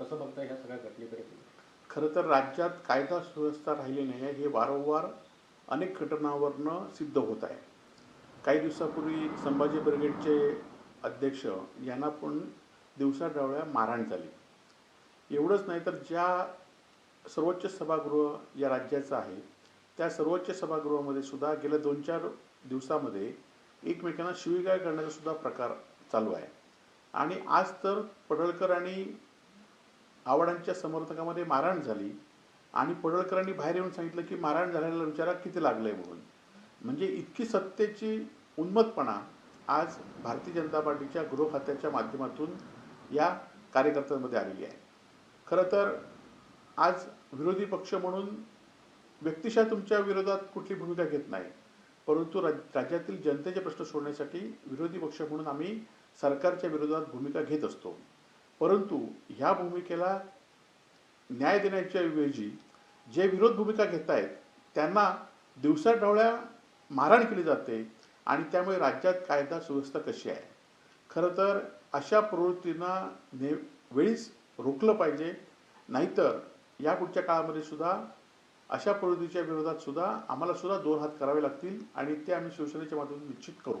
कसं बघता ह्या सगळ्या घटनेकडे? खरं तर राज्यात कायदा सुव्यवस्था राहिली नाही आहे हे वारंवार अनेक घटनांवरनं सिद्ध होत आहे. काही दिवसापूर्वी संभाजी ब्रिगेडचे अध्यक्ष यांना पण दिवसाढवळ्या मारहाण झाली. एवढंच नाही तर ज्या सर्वोच्च सभागृह या राज्याचं आहे त्या सर्वोच्च सभागृहामध्ये सुद्धा गेल्या 2-4 दिवसामध्ये एकमेकांना शिवीगाळ करण्याचा सुद्धा प्रकार चालू आहे. आणि आज तर पडळकर आणि आव्हाडांच्या समर्थकामध्ये मारहाण झाली आणि पडळकरांनी बाहेर येऊन सांगितलं की मारहाण झालेल्या विचारा किती लागलंय म्हणून. म्हणजे इतकी सत्तेची उन्मत्तपणा आज भारतीय जनता पार्टीच्या गृह खात्याच्या माध्यमातून या कार्यकर्त्यांमध्ये आलेली आहे. खरं तर आज विरोधी पक्ष म्हणून व्यक्तिशः तुमच्या विरोधात कुठली भूमिका घेत नाही, परंतु राज्यातील जनतेचे प्रश्न सोडवण्यासाठी विरोधी पक्ष म्हणून आम्ही सरकारच्या विरोधात भूमिका घेत असतो. परंतु ह्या भूमिकेला न्याय देण्याच्या ऐवजी जे विरोध भूमिका घेत आहेत त्यांना दिवसाढवळ्या मारहाण केली जाते आणि त्यामुळे राज्यात कायदा सुव्यवस्था कशी आहे. खरं तर अशा प्रवृत्तींना वेळीच रोखलं पाहिजे, नाहीतर या पुढच्या काळामध्ये सुद्धा अशा प्रवृत्तीच्या विरोधात सुद्धा आम्हाला सुद्धा 2 हात करावे लागतील आणि ते आम्ही शिवसेनेच्या माध्यमातून निश्चित करू.